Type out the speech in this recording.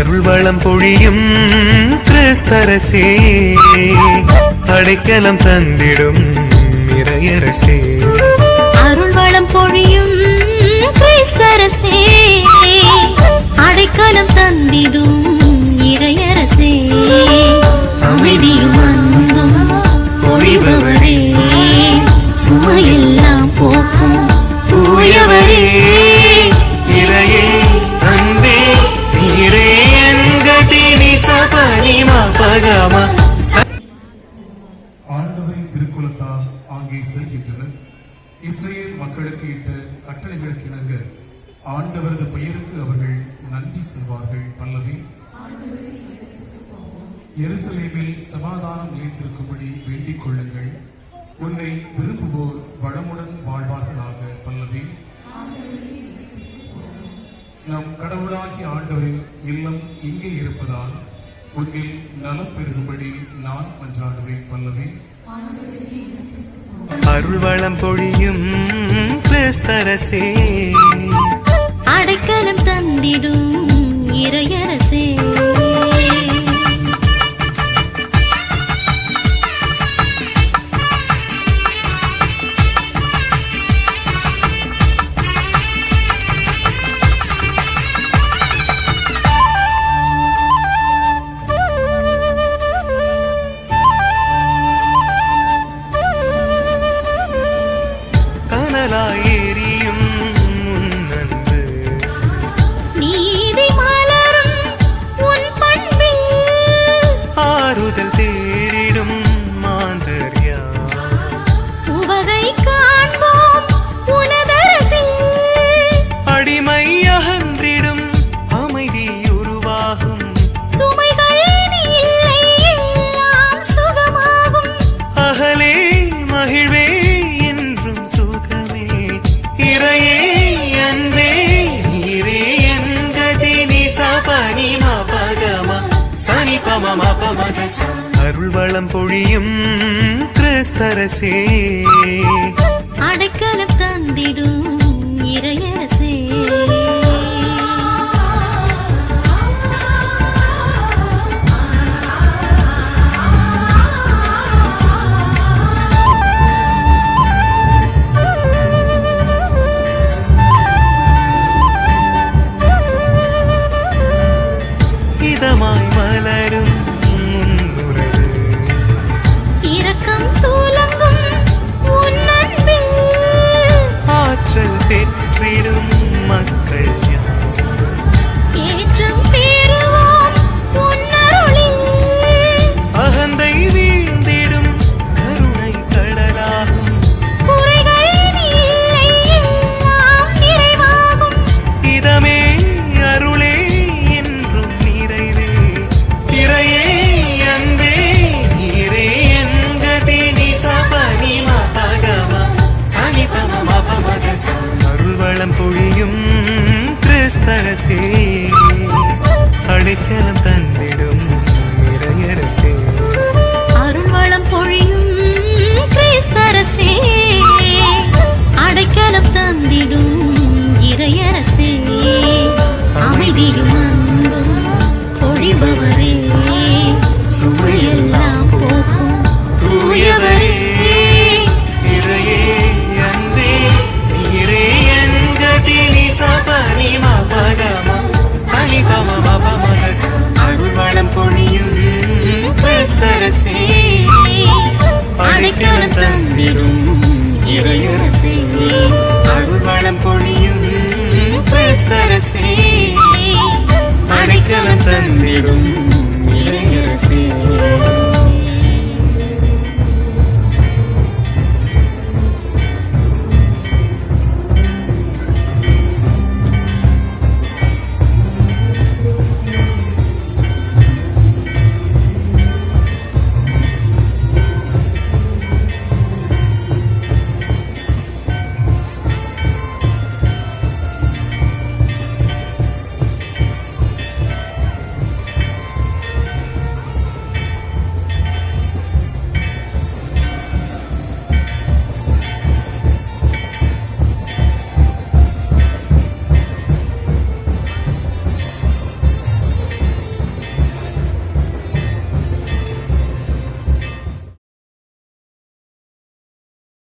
அருள்வளம் பொழியும் கிறிஸ்தரசே, அடைக்கலம் தந்திடும் இறையரசே. அருள்வளம் பொழியும் கிறிஸ்தரசே, அடைக்கலம் தந்திடும் இறையரசே. அமைதியும் அன்பும் பொழிபவரே, சுமையெல்லாம் போக்கும் தூயவரே. இறையே அன்பே நீரே என்கதி நிசபனிமா பகமா. ஆண்டவரின் திருக்குலத்தார் அங்கே செல்கின்றனர். இஸ்ரேல் மக்களுக்கு இட்ட கட்டளைகளுக்கு இணங்க ஆண்டவரது பெயருக்கு அவர்கள் நன்றி சொல்வார்கள். பல்லவி. எருசலேமில் சமாதானம் நிலைத்திருக்கும்படி வேண்டிக் கொள்ளுங்கள். உன்னை விரும்புவோர் வளமுடன் வாழ்வார்களாக. பல்லவி. நம் கடவுளாகிய ஆண்டவரின் இல்லம் இங்கே இருப்பதால் உன்னில் நலம் பெருகும்படி நான் மன்றாடுவேன். பல்லவி. அருள்வளம் பொழியும் கிறிஸ்தரசே, அடைக்கலம் தந்திடும் இறையரசே. கனலாயேறியும் முன்னன்பு, நீதி மலரும் உன் பண்பில், ஆறுதல் தேடிடும் மாந்தர்யா. உவகை காண்போம் உனதரசில், அடிமை அகன்றிடும் அமைதி உருவாகும். சுமைகள் நீ இல்லை எல்லாம் சுகமாகும். அகலே மகிழ்வே என்றும் சுகமே. இறையே அன்பே நீரே என்கதி நிசபனிமா பகமா சனிபமமா பமதச. அருள்வளம் பொழியும் கிறிஸ்தரசே, அடைக்கலம் தந்திடும் இறையரசே. இதமாய் மலரும் முன்னுறவு, இரக்கம் தூலங்கும் உன் அன்பில், ஆற்றல் பெற்றிடும் மக்கள் யார். ஏற்றம் பெறுவோம் உன் அருளில், அகந்தை வீழ்ந்திடும் கருணை கடலாகும். குறைகள் நீ இல்லை எல்லாம் நிறைவாகும். இதமே அருளே என்றும் நிறைவே. இறையே அன்பே நீரே என்கதி நிசபனிமா பகமா சனிபமமா பமதச. அருள்வளம் பொழியும் கிறிஸ்தரசே, அடைக்கலம் தந்திடும் இறையரசே. அருள்வளம் பொழியும் கிறிஸ்தரசே, அடைக்கலம் தந்திடும் இறையரசே. அமைதியும் அன்பும் பொழிபவரே, சுமையெல்லாம் போக்கும் தூயவரே. இறையே அன்பே நீரே என்கதி நிசபனிமா பகமா சனிபமமா பமதச. அருள்வளம் பொழியும் கிறிஸ்தரசே, அடைக்கலம் தந்திடும் இறையரசே. அருள்வளம் பொழியும் கிறிஸ்தரசே,